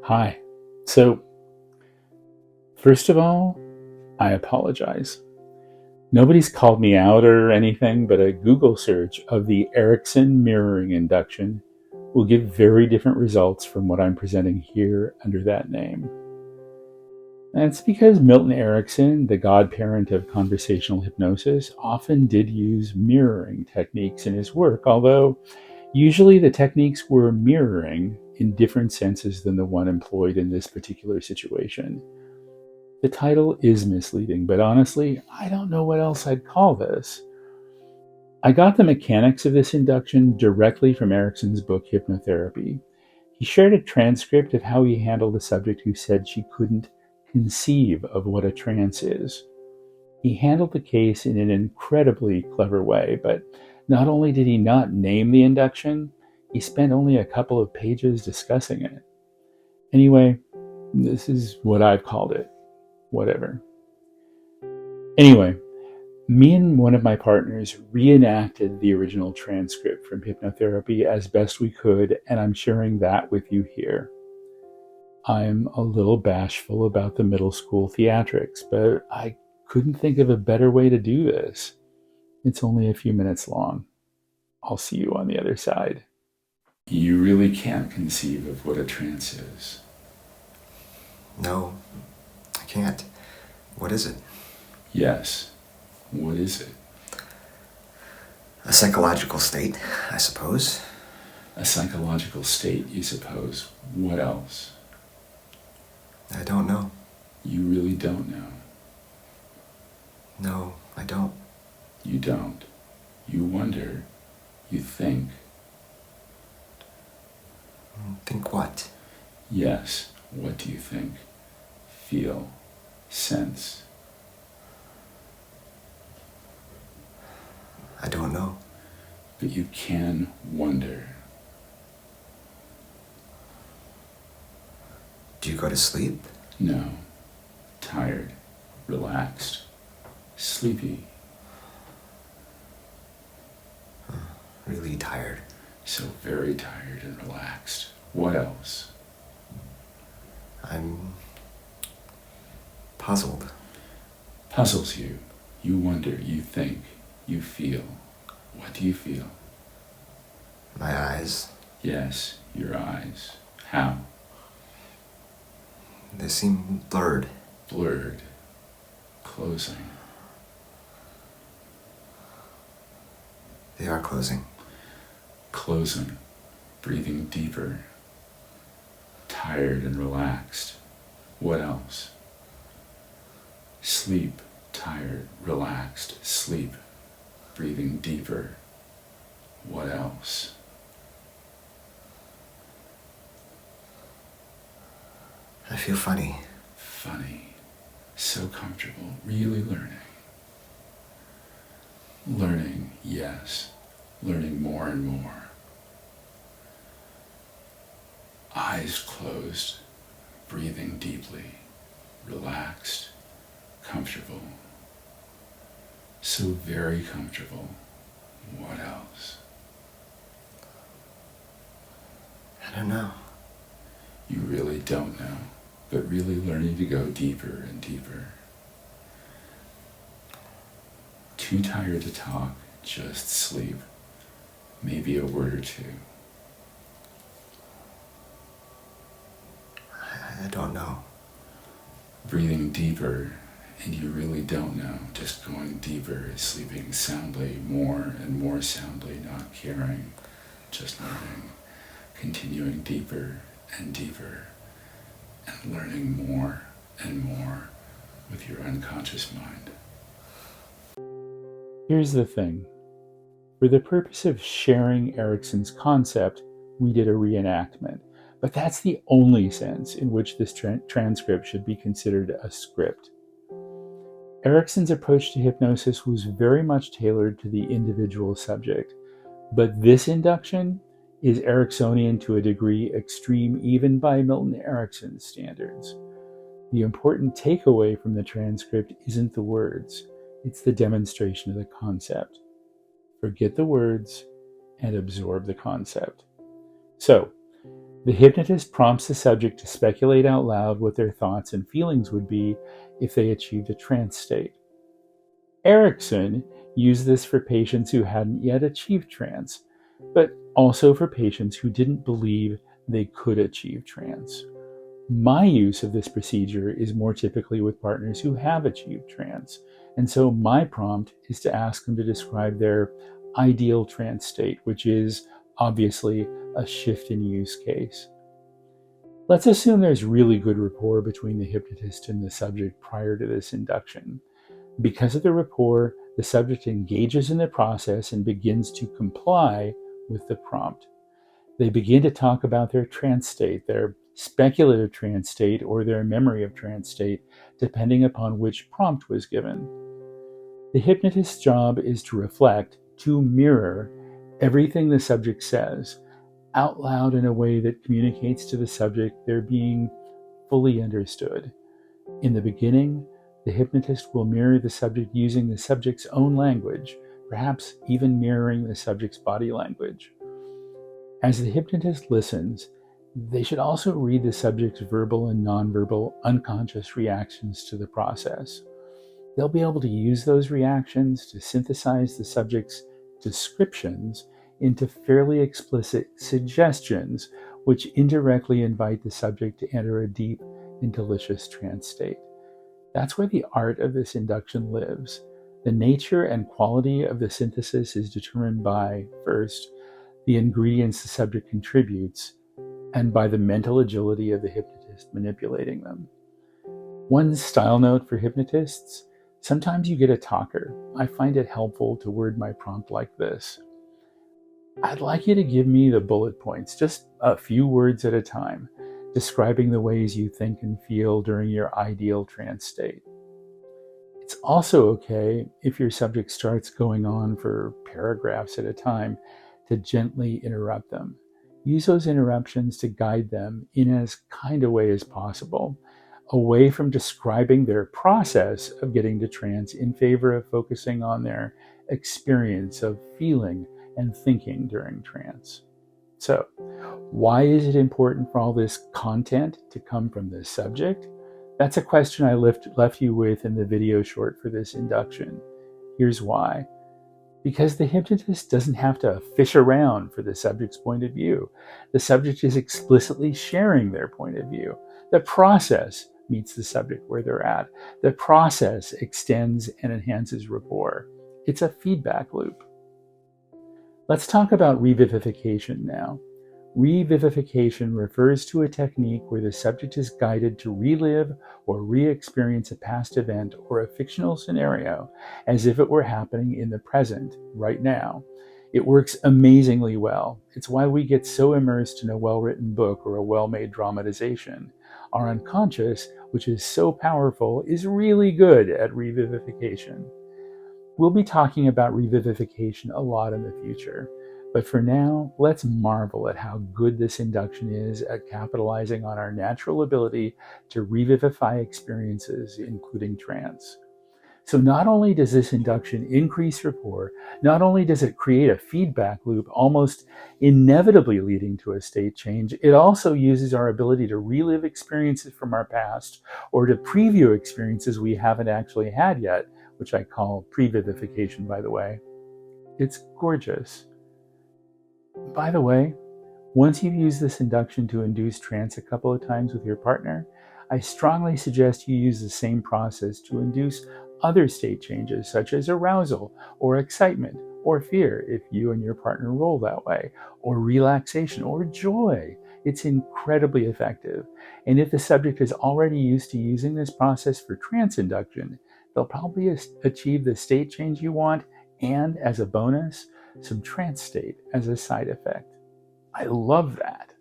Hi. So, first of all, I apologize. Nobody's called me out or anything, but a Google search of the Erickson Mirroring Induction will give very different results from what I'm presenting here under that name. That's because Milton Erickson, the godparent of conversational hypnosis, often did use mirroring techniques in his work, although usually the techniques were mirroring in different senses than the one employed in this particular situation. The title is misleading, but honestly, I don't know what else I'd call this. I got the mechanics of this induction directly from Erickson's book Hypnotherapy. He shared a transcript of how he handled a subject who said she couldn't conceive of what a trance is. He handled the case in an incredibly clever way, but not only did he not name the induction, he spent only a couple of pages discussing it. Anyway, this is what I've called it. Whatever. Anyway, me and one of my partners reenacted the original transcript from hypnotherapy as best we could, and I'm sharing that with you here. I'm a little bashful about the middle school theatrics, but I couldn't think of a better way to do this. It's only a few minutes long. I'll see you on the other side. You really can't conceive of what a trance is. No, I can't. What is it? Yes. What is it? A psychological state, I suppose. A psychological state, you suppose. What else? I don't know. You really don't know. No, I don't. You don't. You wonder. You think. Think what? Yes. What do you think? Feel. Sense. I don't know. But you can wonder. Do you go to sleep? No. Tired. Relaxed. Sleepy. Really tired. So very tired and relaxed. What else? I'm puzzled. Puzzles you. You wonder. You think. You feel. What do you feel? My eyes, Yes, your eyes. How? they seem blurred. Blurred. Closing. They are closing. Closing. Breathing deeper. Tired and relaxed. What else? Sleep. Tired. Relaxed. Sleep. Breathing deeper. What else? I feel funny. Funny. So comfortable. Really learning. Learning, yes. Learning more and more. Eyes closed. Breathing deeply. Relaxed. Comfortable. So very comfortable. What else? I don't know. You really don't know, but really learning to go deeper and deeper. Too tired to talk, just sleep. Maybe a word or two. I don't know. Breathing deeper, and you really don't know, just going deeper, sleeping soundly, more and more soundly, not caring, just learning, continuing deeper and deeper, and learning more and more with your unconscious mind. Here's the thing. For the purpose of sharing Erickson's concept, we did a reenactment, but that's the only sense in which this transcript should be considered a script. Erickson's approach to hypnosis was very much tailored to the individual subject, but this induction is Ericksonian to a degree extreme even by Milton Erickson's standards. The important takeaway from the transcript isn't the words, it's the demonstration of the concept. Forget the words and absorb the concept. So, The hypnotist prompts the subject to speculate out loud what their thoughts and feelings would be if they achieved a trance state. Erickson used this for patients who hadn't yet achieved trance, but also for patients who didn't believe they could achieve trance. My use of this procedure is more typically with partners who have achieved trance, and so my prompt is to ask them to describe their ideal trance state, which is obviously a shift in use case. Let's assume there's really good rapport between the hypnotist and the subject prior to this induction. Because of the rapport, the subject engages in the process and begins to comply with the prompt. They begin to talk about their trance state, their speculative trance state, or their memory of trance state, depending upon which prompt was given. The hypnotist's job is to reflect, to mirror everything the subject says out loud in a way that communicates to the subject they're being fully understood. In the beginning, the hypnotist will mirror the subject using the subject's own language, perhaps even mirroring the subject's body language. As the hypnotist listens, they should also read the subject's verbal and nonverbal unconscious reactions to the process. They'll be able to use those reactions to synthesize the subject's descriptions into fairly explicit suggestions, which indirectly invite the subject to enter a deep and delicious trance state. That's where the art of this induction lives. The nature and quality of the synthesis is determined by, first, the ingredients the subject contributes, and by the mental agility of the hypnotist manipulating them. One style note for hypnotists: sometimes you get a talker. I find it helpful to word my prompt like this. I'd like you to give me the bullet points, just a few words at a time, describing the ways you think and feel during your ideal trance state. It's also okay if your subject starts going on for paragraphs at a time to gently interrupt them. Use those interruptions to guide them in as kind a way as possible, away from describing their process of getting to trance in favor of focusing on their experience of feeling and thinking during trance. So, why is it important for all this content to come from the subject? That's a question I left you with in the video short for this induction. Here's why. Because the hypnotist doesn't have to fish around for the subject's point of view. The subject is explicitly sharing their point of view. The process meets the subject where they're at. The process extends and enhances rapport. It's a feedback loop. Let's talk about revivification now. Revivification refers to a technique where the subject is guided to relive or re-experience a past event or a fictional scenario as if it were happening in the present, right now. It works amazingly well. It's why we get so immersed in a well-written book or a well-made dramatization. Our unconscious, which is so powerful, is really good at revivification. We'll be talking about revivification a lot in the future, but for now, let's marvel at how good this induction is at capitalizing on our natural ability to revivify experiences, including trance. So not only does this induction increase rapport, not only does it create a feedback loop almost inevitably leading to a state change, it also uses our ability to relive experiences from our past or to preview experiences we haven't actually had yet, which I call previvification, by the way. It's gorgeous. By the way, once you've used this induction to induce trance a couple of times with your partner, I strongly suggest you use the same process to induce other state changes such as arousal or excitement or fear if you and your partner roll that way, or relaxation or joy. It's incredibly effective. And if the subject is already used to using this process for trance induction, they'll probably achieve the state change you want and, as a bonus, some trance state as a side effect. I love that.